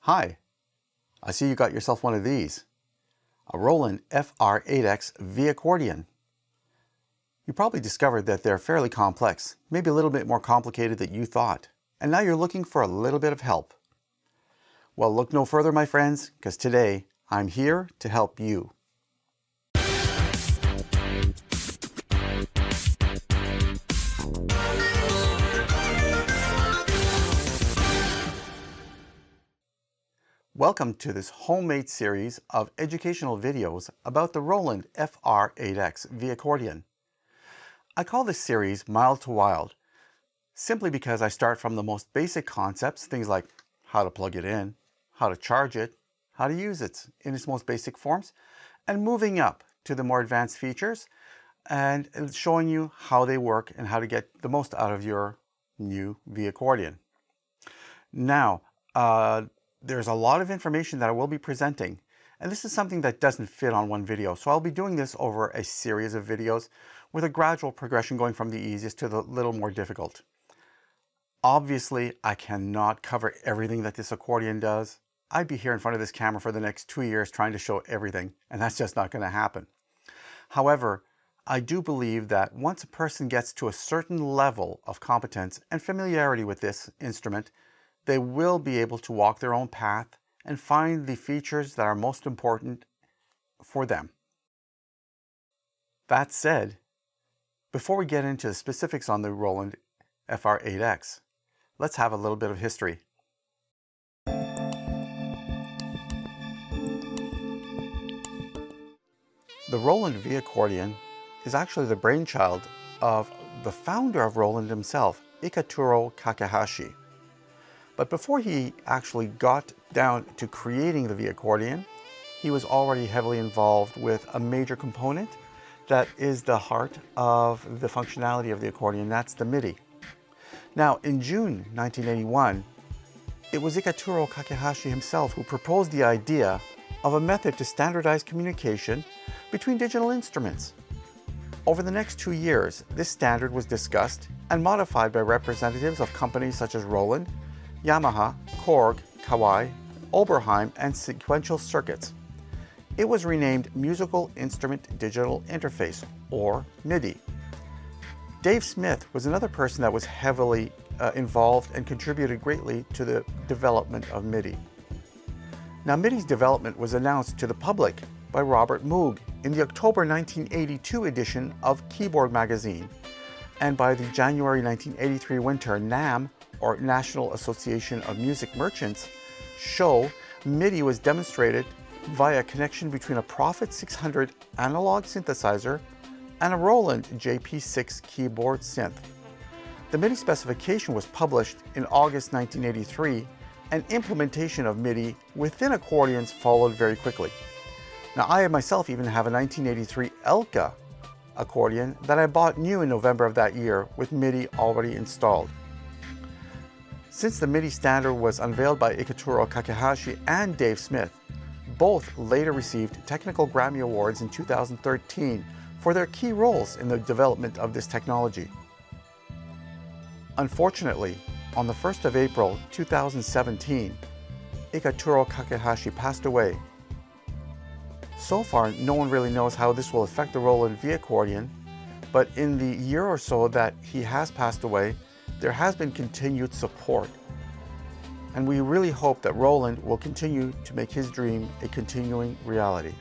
Hi, I see you got yourself one of these, a Roland FR-8X V-accordion. You probably discovered that they're fairly complex, maybe a little bit more complicated than you thought, and now you're looking for a little bit of help. Well, look no further, my friends, because today I'm here to help you. Welcome to this homemade series of educational videos about the Roland FR-8X V-accordion. I call this series Mild to Wild, simply because I start from the most basic concepts, things like how to plug it in, how to charge it, how to use it in its most basic forms, and moving up to the more advanced features and showing you how they work and how to get the most out of your new V-accordion. Now, there's a lot of information that I will be presenting, and this is something that doesn't fit on one video. So I'll be doing this over a series of videos with a gradual progression going from the easiest to the little more difficult. Obviously, I cannot cover everything that this accordion does. I'd be here in front of this camera for the next 2 years trying to show everything, and that's just not going to happen. However, I do believe that once a person gets to a certain level of competence and familiarity with this instrument, they will be able to walk their own path and find the features that are most important for them. That said, before we get into the specifics on the Roland FR-8X, let's have a little bit of history. The Roland V-accordion is actually the brainchild of the founder of Roland himself, Iketuro Kakehashi. But before he actually got down to creating the V-accordion, he was already heavily involved with a major component that is the heart of the functionality of the accordion, that's the MIDI. Now, in June 1981, it was Iketuro Kakehashi himself who proposed the idea of a method to standardize communication between digital instruments. Over the next 2 years, this standard was discussed and modified by representatives of companies such as Roland, Yamaha, Korg, Kawai, Oberheim, and Sequential Circuits. It was renamed Musical Instrument Digital Interface, or MIDI. Dave Smith was another person that was heavily involved and contributed greatly to the development of MIDI. Now, MIDI's development was announced to the public by Robert Moog in the October 1982 edition of Keyboard magazine, and by the January 1983 winter NAMM, or National Association of Music Merchants, show, MIDI was demonstrated via connection between a Prophet 600 analog synthesizer and a Roland JP6 keyboard synth. The MIDI specification was published in August 1983, and implementation of MIDI within accordions followed very quickly. Now, I myself even have a 1983 Elka accordion that I bought new in November of that year with MIDI already installed. Since the MIDI standard was unveiled by Iketuro Kakehashi and Dave Smith, both later received technical Grammy Awards in 2013 for their key roles in the development of this technology. Unfortunately, on the 1st of April 2017, Iketuro Kakehashi passed away. So far, no one really knows how this will affect the Roland V-accordion, but in the year or so that he has passed away, there has been continued support. And we really hope that Roland will continue to make his dream a continuing reality.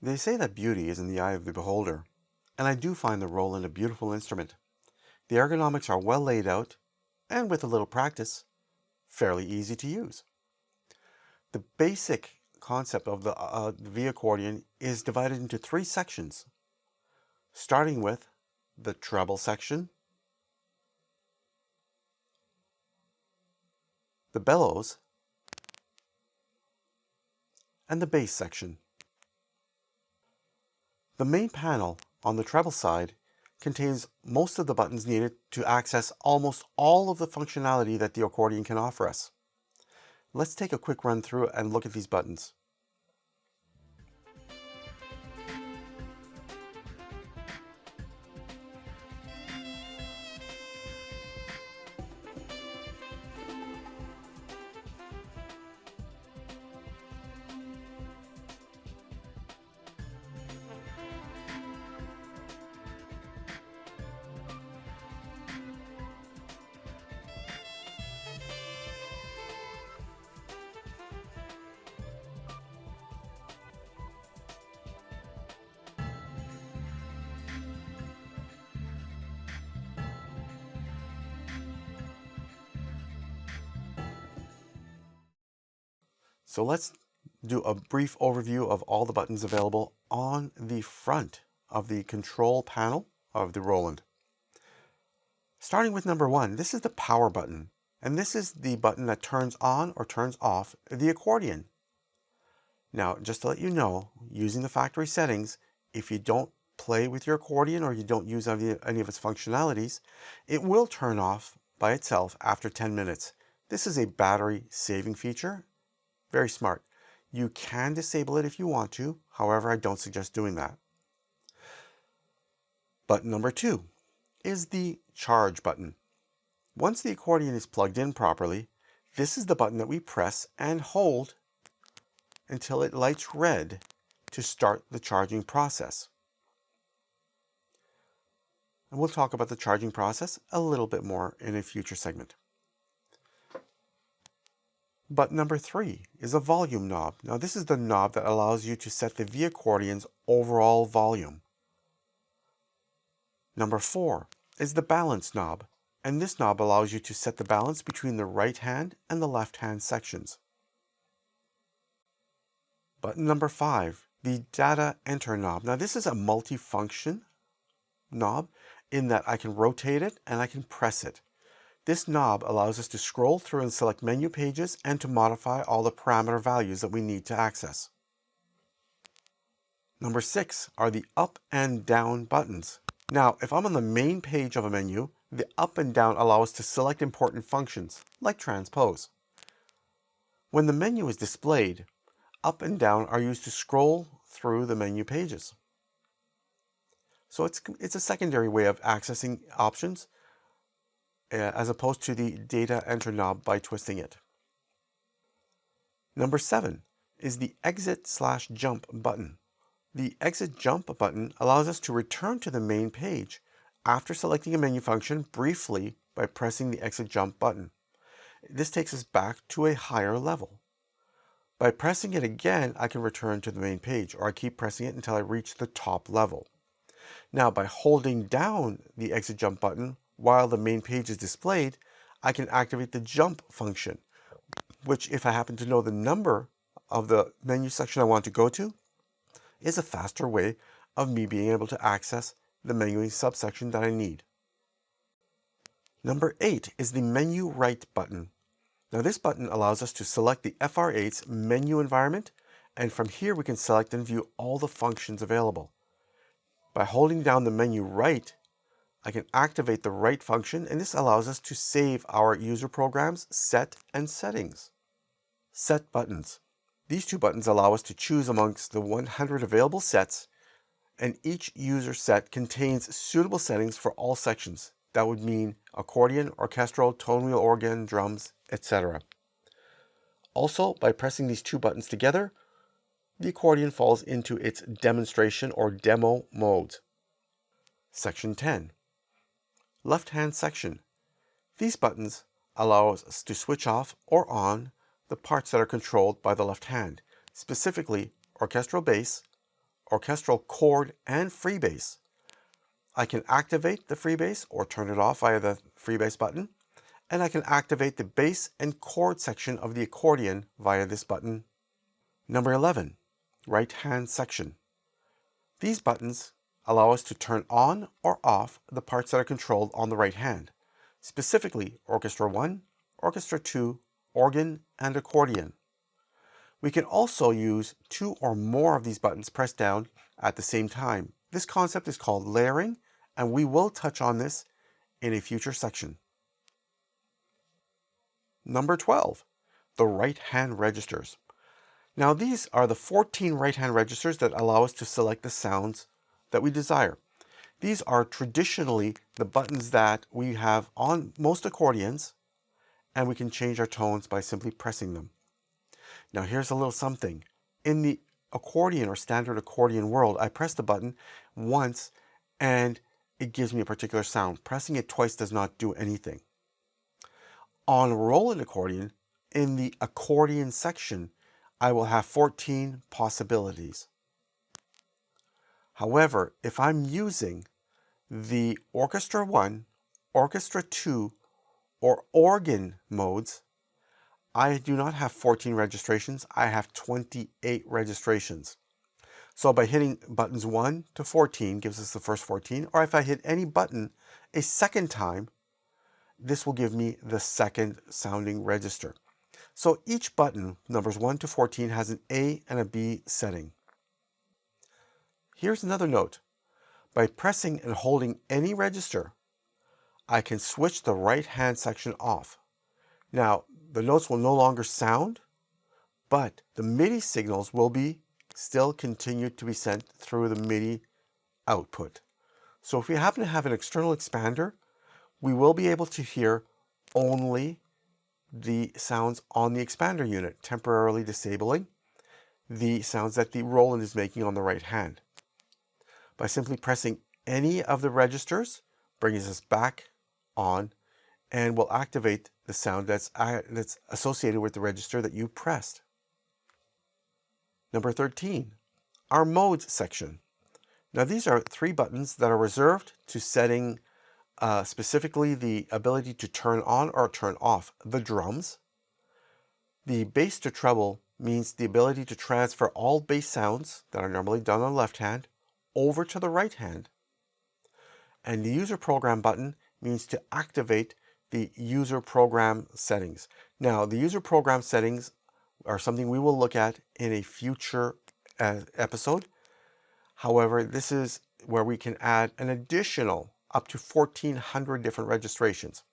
They say that beauty is in the eye of the beholder, and I do find the Roland a beautiful instrument. The ergonomics are well laid out, and with a little practice, fairly easy to use. The basic concept of the V-accordion is divided into 3 sections, starting with the treble section, the bellows, and the bass section. The main panel on the treble side contains most of the buttons needed to access almost all of the functionality that the accordion can offer us. Let's take a quick run through and look at these buttons. So let's do a brief overview of all the buttons available on the front of the control panel of the Roland. Starting with number 1, this is the power button, and this is the button that turns on or turns off the accordion. Now, just to let you know, using the factory settings, if you don't play with your accordion or you don't use any of its functionalities, it will turn off by itself after 10 minutes. This is a battery saving feature. Very smart. You can disable it if you want to. However, I don't suggest doing that. Button number 2 is the charge button. Once the accordion is plugged in properly, this is the button that we press and hold until it lights red to start the charging process. And we'll talk about the charging process a little bit more in a future segment. Button number 3 is a volume knob. Now this is the knob that allows you to set the V-accordion's overall volume. Number 4 is the balance knob, and this knob allows you to set the balance between the right hand and the left hand sections. Button number 5, the data enter knob. Now this is a multifunction knob in that I can rotate it and I can press it. This knob allows us to scroll through and select menu pages and to modify all the parameter values that we need to access. Number 6 are the up and down buttons. Now, if I'm on the main page of a menu, the up and down allow us to select important functions, like transpose. When the menu is displayed, up and down are used to scroll through the menu pages. So it's a secondary way of accessing options as opposed to the data enter knob by twisting it. Number 7 is the exit/jump button. The exit jump button allows us to return to the main page after selecting a menu function briefly by pressing the exit jump button. This takes us back to a higher level. By pressing it again, I can return to the main page, or I keep pressing it until I reach the top level. Now, by holding down the exit jump button while the main page is displayed, I can activate the jump function, which, if I happen to know the number of the menu section I want to go to, is a faster way of me being able to access the menu subsection that I need. Number 8 is the menu right button. Now this button allows us to select the FR-8's menu environment, and from here we can select and view all the functions available. By holding down the menu right, I can activate the right function, and this allows us to save our user programs, set, and settings. Set buttons. These two buttons allow us to choose amongst the 100 available sets, and each user set contains suitable settings for all sections. That would mean accordion, orchestral, tone wheel organ, drums, etc. Also, by pressing these two buttons together, the accordion falls into its demonstration or demo mode. Section 10. Left-hand section. These buttons allow us to switch off or on the parts that are controlled by the left hand, specifically orchestral bass, orchestral chord, and free bass. I can activate the free bass or turn it off via the free bass button, and I can activate the bass and chord section of the accordion via this button. Number 11, right-hand section. These buttons allow us to turn on or off the parts that are controlled on the right hand, specifically Orchestra 1, Orchestra 2, organ, and accordion. We can also use 2 or more of these buttons pressed down at the same time. This concept is called layering, and we will touch on this in a future section. Number 12, the right-hand registers. Now these are the 14 right-hand registers that allow us to select the sounds that we desire. These are traditionally the buttons that we have on most accordions, and we can change our tones by simply pressing them. Now here's a little something. In the accordion or standard accordion world, I press the button once and it gives me a particular sound. Pressing it twice does not do anything. On a Roland accordion, in the accordion section, I will have 14 possibilities. However, if I'm using the Orchestra 1, Orchestra 2, or organ modes, I do not have 14 registrations, I have 28 registrations. So by hitting buttons 1 to 14 gives us the first 14, or if I hit any button a second time, this will give me the second sounding register. So each button, numbers 1 to 14, has an A and a B setting. Here's another note. By pressing and holding any register, I can switch the right hand section off. Now, the notes will no longer sound, but the MIDI signals will be still continue to be sent through the MIDI output. So if we happen to have an external expander, we will be able to hear only the sounds on the expander unit, temporarily disabling the sounds that the Roland is making on the right hand. By simply pressing any of the registers, brings us back on and will activate the sound that's associated with the register that you pressed. Number 13, our modes section. Now these are 3 buttons that are reserved to setting specifically the ability to turn on or turn off the drums. The bass to treble means the ability to transfer all bass sounds that are normally done on the left hand over to the right hand. And the user program button means to activate the user program settings. Now, the user program settings are something we will look at in a future episode. However, this is where we can add an additional up to 1,400 different registrations.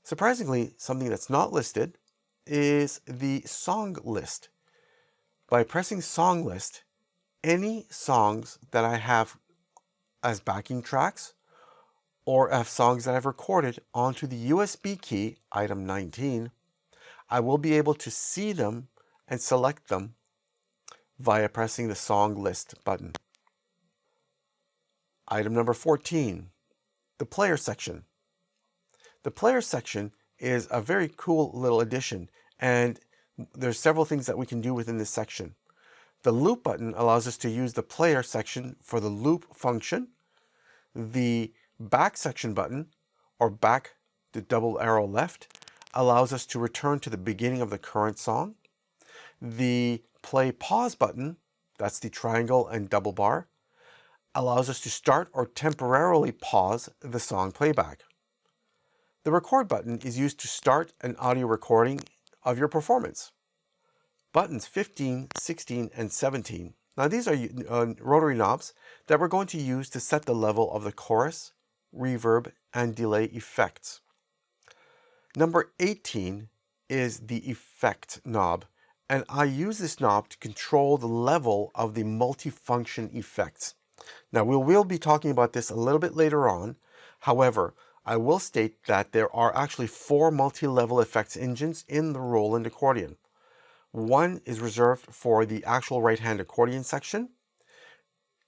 Surprisingly, something that's not listed is the song list. By pressing song list, any songs that I have as backing tracks or of songs that I've recorded onto the USB key, item 19, I will be able to see them and select them via pressing the song list button. Item number 14, the player section. The player section is a very cool little addition, and there's several things that we can do within this section. The loop button allows us to use the player section for the loop function. The back section button, or back to double arrow left, allows us to return to the beginning of the current song. The play pause button, that's the triangle and double bar, allows us to start or temporarily pause the song playback. The record button is used to start an audio recording of your performance. Buttons 15, 16, and 17. Now these are rotary knobs that we're going to use to set the level of the chorus, reverb, and delay effects. Number 18 is the effect knob, and I use this knob to control the level of the multifunction effects. Now we will be talking about this a little bit later on. However, I will state that there are actually 4 multi-level effects engines in the Roland accordion. One is reserved for the actual right-hand accordion section.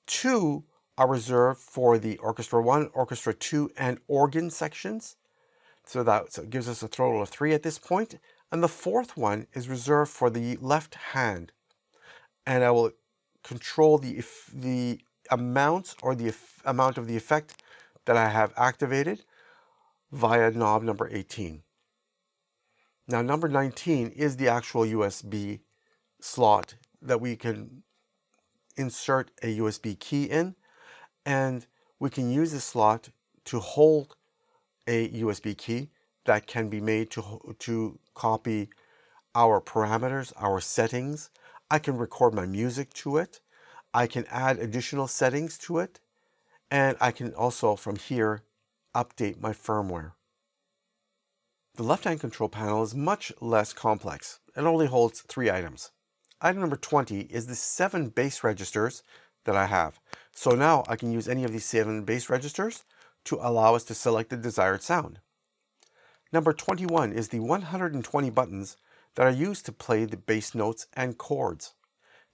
2 are reserved for the Orchestra 1, Orchestra 2, and organ sections. So that gives us a total of 3 at this point. And the 4th one is reserved for the left hand. And I will control the amount or the amount of the effect that I have activated via knob number 18. Now number 19 is the actual USB slot that we can insert a USB key in, and we can use this slot to hold a USB key that can be made to copy our parameters, our settings. I can record my music to it. I can add additional settings to it, and I can also from here update my firmware. The left-hand control panel is much less complex. It only holds 3 items. Item number 20 is the 7 bass registers that I have. So now I can use any of these 7 bass registers to allow us to select the desired sound. Number 21 is the 120 buttons that are used to play the bass notes and chords.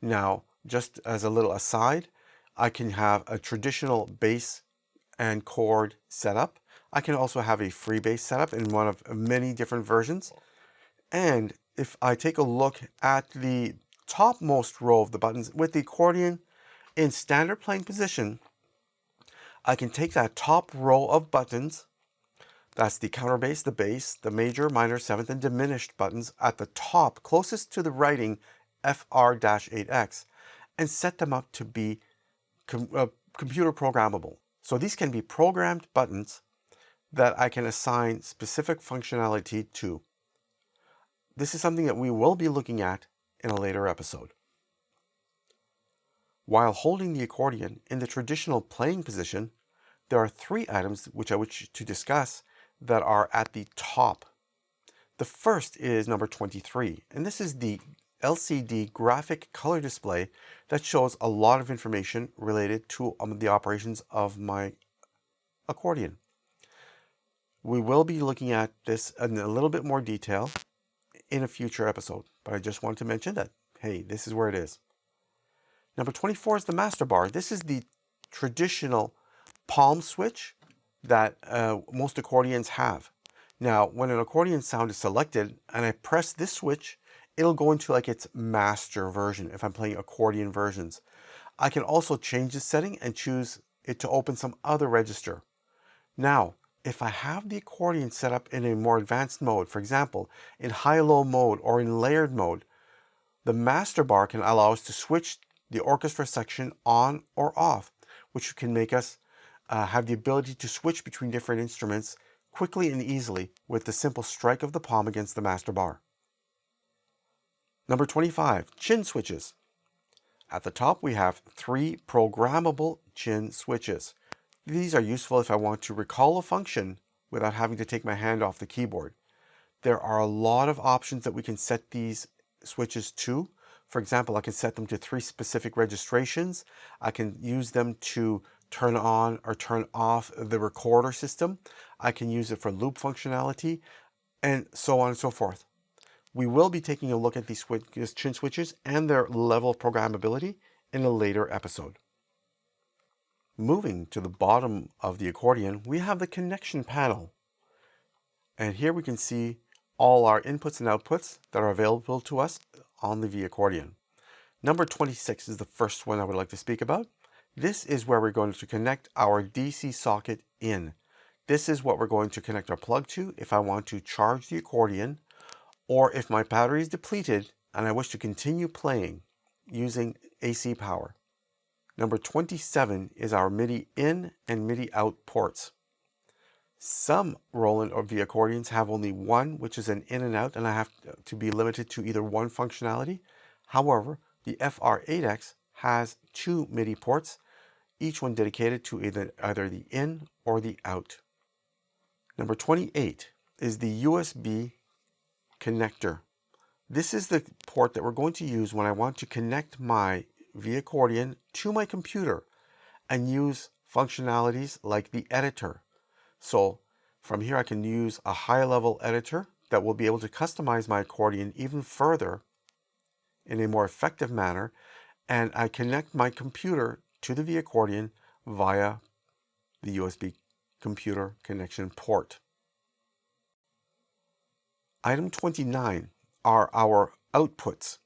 Now, just as a little aside, I can have a traditional bass and chord setup. I can also have a free bass setup in one of many different versions. And if I take a look at the topmost row of the buttons with the accordion in standard playing position, I can take that top row of buttons, That's the counterbass, the bass, the major, minor, seventh, and diminished buttons at the top closest to the writing FR-8X, and set them up to be computer programmable. So these can be programmed buttons that I can assign specific functionality to. This is something that we will be looking at in a later episode. While holding the accordion in the traditional playing position, there are three items which I wish to discuss that are at the top. The first is number 23, and this is the LCD graphic color display that shows a lot of information related to the operations of my accordion. We will be looking at this in a little bit more detail in a future episode, but I just wanted to mention that, hey, this is where it is. Number 24 is the master bar. This is the traditional palm switch that most accordions have. Now, when an accordion sound is selected and I press this switch, it'll go into like its master version if I'm playing accordion versions. I can also change the setting and choose it to open some other register. Now, if I have the accordion set up in a more advanced mode, for example, in high-low mode or in layered mode, the master bar can allow us to switch the orchestra section on or off, which can make us have the ability to switch between different instruments quickly and easily with the simple strike of the palm against the master bar. Number 25, chin switches. At the top we have three programmable chin switches. These are useful if I want to recall a function without having to take my hand off the keyboard. There are a lot of options that we can set these switches to. For example, I can set them to 3 specific registrations. I can use them to turn on or turn off the recorder system. I can use it for loop functionality, and so on and so forth. We will be taking a look at these chin switches and their level of programmability in a later episode. Moving to the bottom of the accordion, we have the connection panel. And here we can see all our inputs and outputs that are available to us on the V-accordion. Number 26 is the first one I would like to speak about. This is where we're going to connect our DC socket in. This is what we're going to connect our plug to if I want to charge the accordion, or if my battery is depleted and I wish to continue playing using AC power. Number 27 is our MIDI in and MIDI out ports. Some Roland or V accordions have only one, which is an in and out, and I have to be limited to either one functionality. However, the FR-8X has 2 MIDI ports, each one dedicated to either the in or the out. Number 28 is the USB connector. This is the port that we're going to use when I want to connect my V accordion to my computer and use functionalities like the editor. So from here I can use a high-level editor that will be able to customize my accordion even further in a more effective manner, and I connect my computer to the V accordion via the USB computer connection port. Item 29 are our outputs.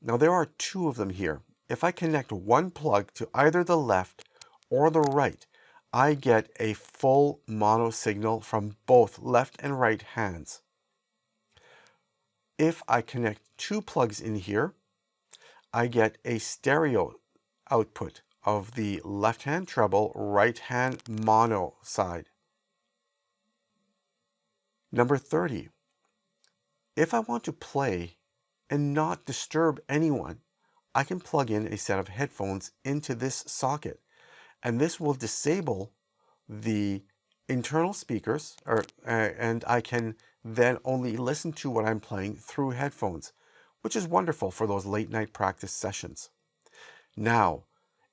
Now there are 2 of them here. If I connect one plug to either the left or the right, I get a full mono signal from both left and right hands. If I connect 2 plugs in here, I get a stereo output of the left hand treble, right hand mono side. Number 30. If I want to play and not disturb anyone, I can plug in a set of headphones into this socket, and this will disable the internal speakers, and I can then only listen to what I'm playing through headphones, which is wonderful for those late night practice sessions. Now,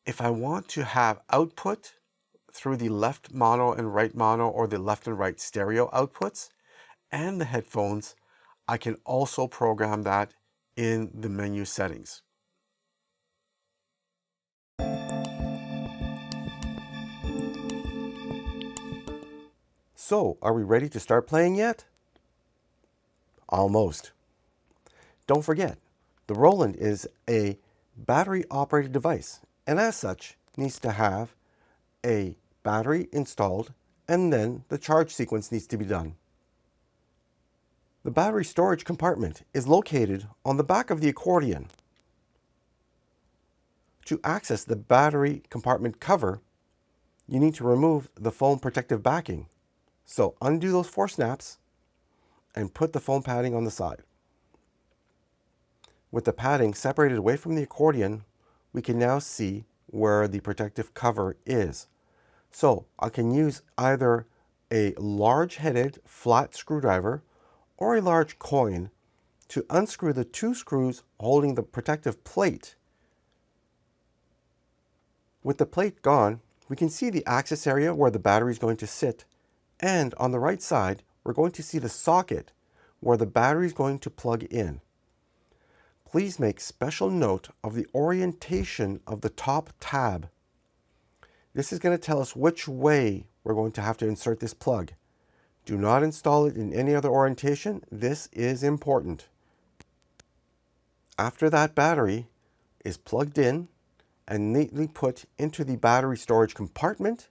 if I want to have output through the left mono and right mono, or the left and right stereo outputs and the headphones, I can also program that in the menu settings. So, are we ready to start playing yet? Almost. Don't forget, the Roland is a battery-operated device, and as such, needs to have a battery installed and then the charge sequence needs to be done. The battery storage compartment is located on the back of the accordion. To access the battery compartment cover, you need to remove the foam protective backing. So undo those 4 snaps and put the foam padding on the side. With the padding separated away from the accordion, we can now see where the protective cover is. So I can use either a large-headed flat screwdriver or a large coin to unscrew the 2 screws holding the protective plate. With the plate gone, we can see the access area where the battery is going to sit, and on the right side, we're going to see the socket where the battery is going to plug in. Please make special note of the orientation of the top tab. This is going to tell us which way we're going to have to insert this plug. Do not install it in any other orientation. This is important. After that battery is plugged in and neatly put into the battery storage compartment,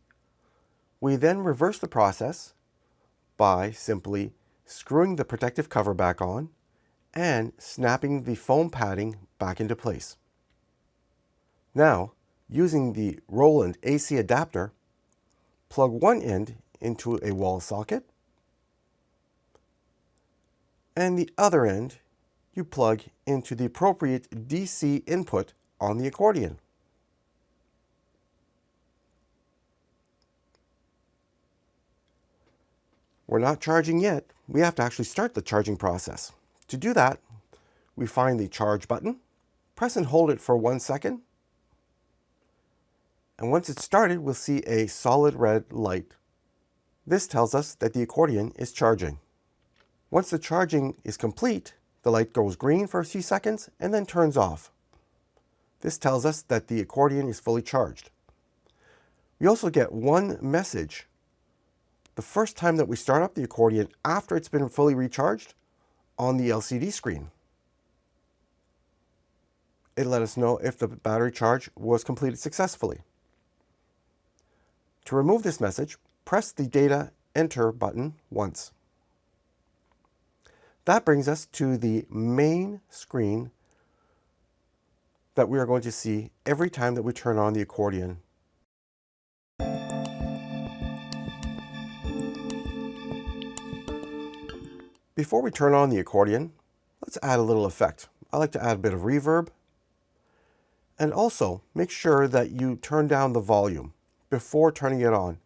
we then reverse the process by simply screwing the protective cover back on and snapping the foam padding back into place. Now, using the Roland AC adapter, plug one end into a wall socket, and the other end you plug into the appropriate DC input on the accordion. We're not charging yet. We have to actually start the charging process. To do that, we find the charge button, press and hold it for 1 second, and once it's started, we'll see a solid red light. This tells us that the accordion is charging. Once the charging is complete, the light goes green for a few seconds and then turns off. This tells us that the accordion is fully charged. We also get one message the first time that we start up the accordion after it's been fully recharged on the LCD screen. It let us know if the battery charge was completed successfully. To remove this message, press the data enter button once. That brings us to the main screen that we are going to see every time that we turn on the accordion. Before we turn on the accordion, let's add a little effect. I like to add a bit of reverb. And also, make sure that you turn down the volume before turning it on.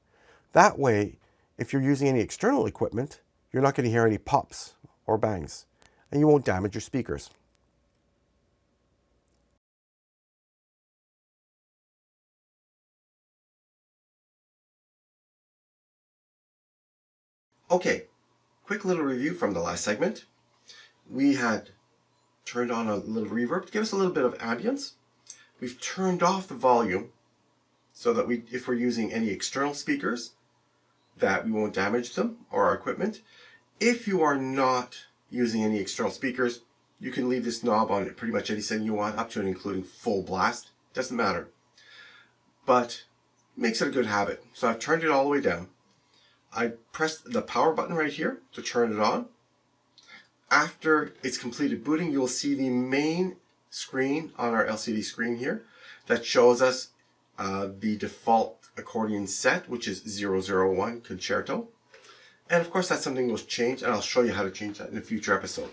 That way, if you're using any external equipment, you're not going to hear any pops or bangs, and you won't damage your speakers. Okay, quick little review from the last segment. We had turned on a little reverb to give us a little bit of ambience. We've turned off the volume so that if we're using any external speakers, that we won't damage them or our equipment. If you are not using any external speakers, you can leave this knob on pretty much any setting you want, up to and including full blast. Doesn't matter. But it makes it a good habit. So I've turned it all the way down. I pressed the power button right here to turn it on. After it's completed booting, you'll see the main screen on our LCD screen here that shows us the default accordion set, which is 001 Concerto. And of course, that's something that was changed, and I'll show you how to change that in a future episode.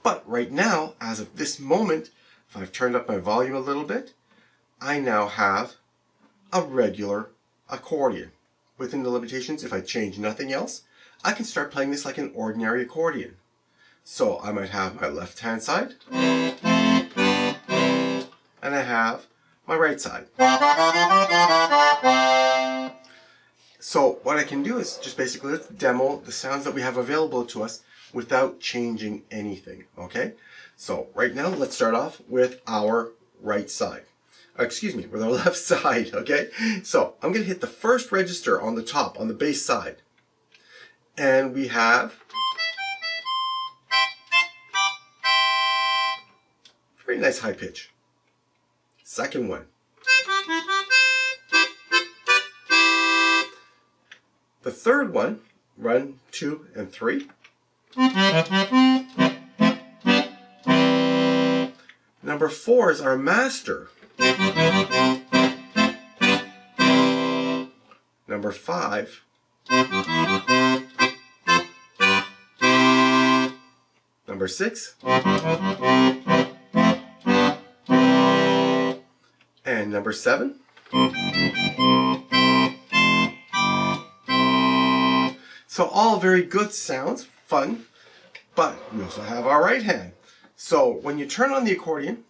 But right now, as of this moment, if I've turned up my volume a little bit, I now have a regular accordion. Within the limitations, if I change nothing else, I can start playing this like an ordinary accordion. So I might have my left hand side, and I have my right side. So what I can do is just basically let's demo the sounds that we have available to us without changing anything, okay? So right now, let's start off with our right side. Excuse me, with our left side, okay? So I'm gonna hit the first register on the top, on the bass side. And we have very nice high pitch. Second one. the third one, run 2 and 3. Number 4 is our master. Number 5. Number 6. And number 7. So all very good sounds, fun, but we also have our right hand. So when you turn on the accordion,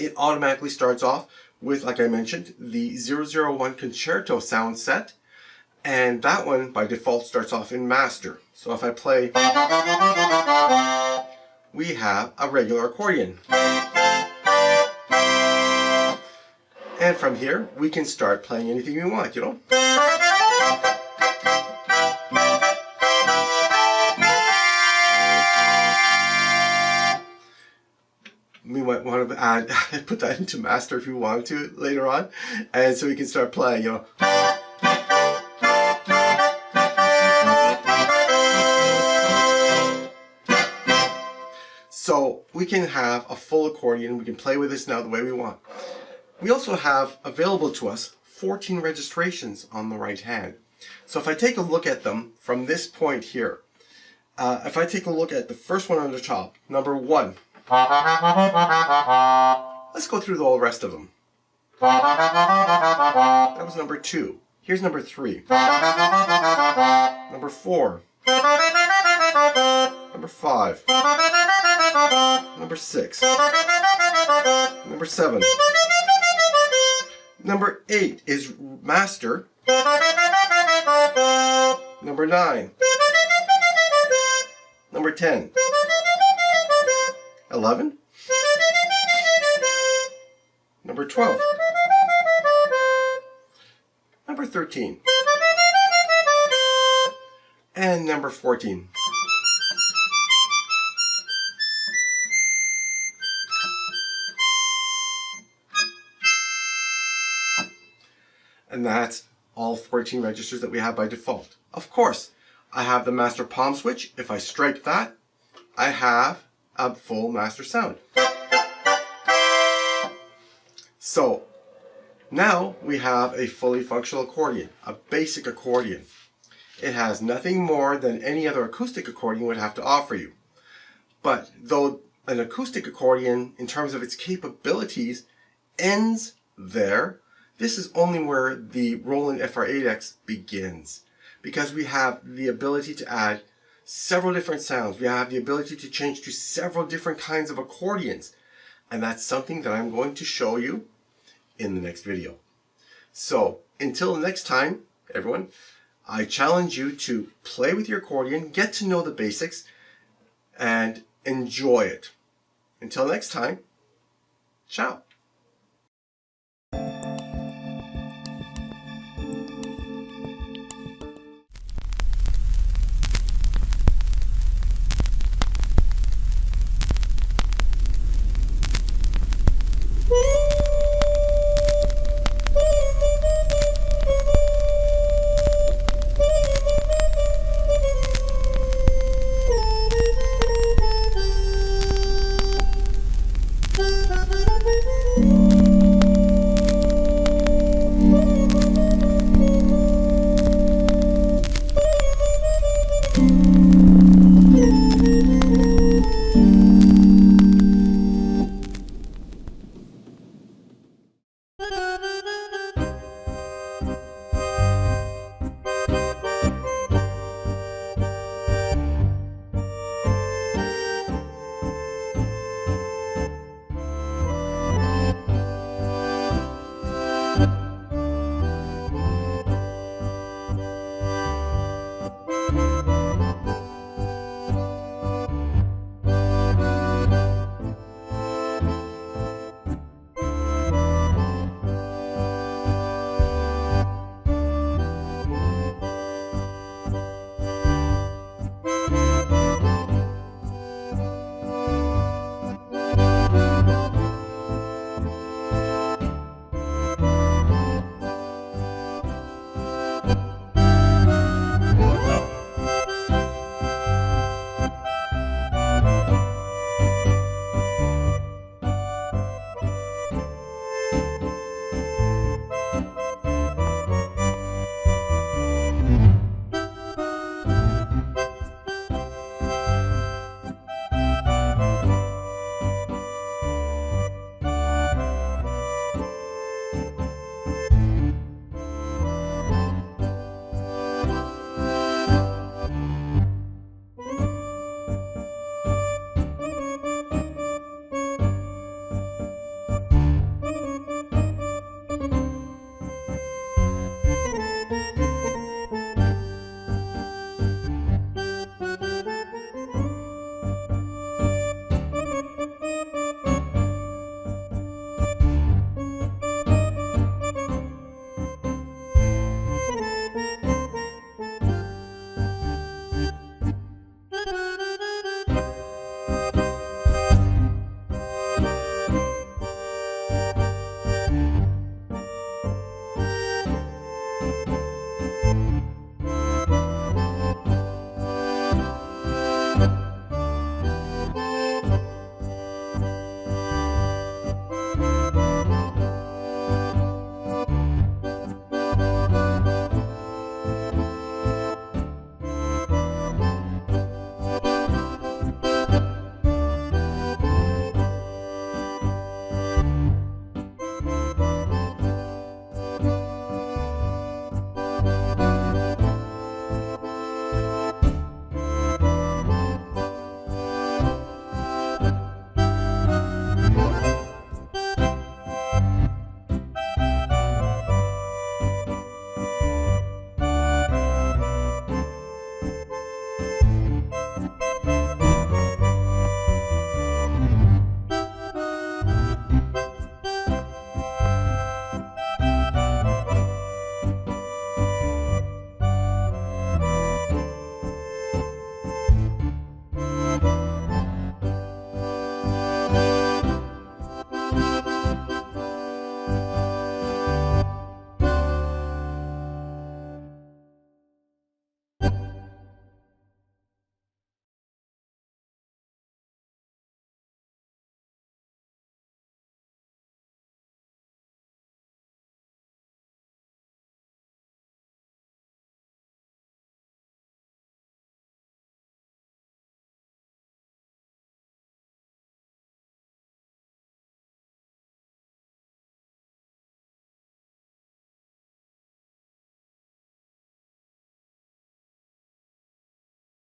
it automatically starts off with, like I mentioned, the 001 concerto sound set. And that one, by default, starts off in master. So if I play, we have a regular accordion. And from here, we can start playing anything we want, you know? We might want to add, put that into master if you want to later on. And so we can start playing, you know. So we can have a full accordion. We can play with this now the way we want. We also have available to us 14 registrations on the right hand. So if I take a look at them from this point here, if I take a look at the first one on the top, number 1. Let's go through the whole rest of them. That was number 2. Here's number 3. Number 4. Number 5. Number 6. Number 7. Number 8 is master. Number 9. Number 10. 11. Number 12. Number 13. And number 14. And that's all 14 registers that we have by default. Of course, I have the master palm switch. If I strike that, I have a full master sound. So now we have a fully functional accordion, a basic accordion. It has nothing more than any other acoustic accordion would have to offer you. But though an acoustic accordion, in terms of its capabilities, ends there, this is only where the Roland FR-8X begins. Because we have the ability to add several different sounds. We have the ability to change to several different kinds of accordions. And that's something that I'm going to show you in the next video. So until next time, everyone, I challenge you to play with your accordion, get to know the basics, and enjoy it. Until next time, ciao.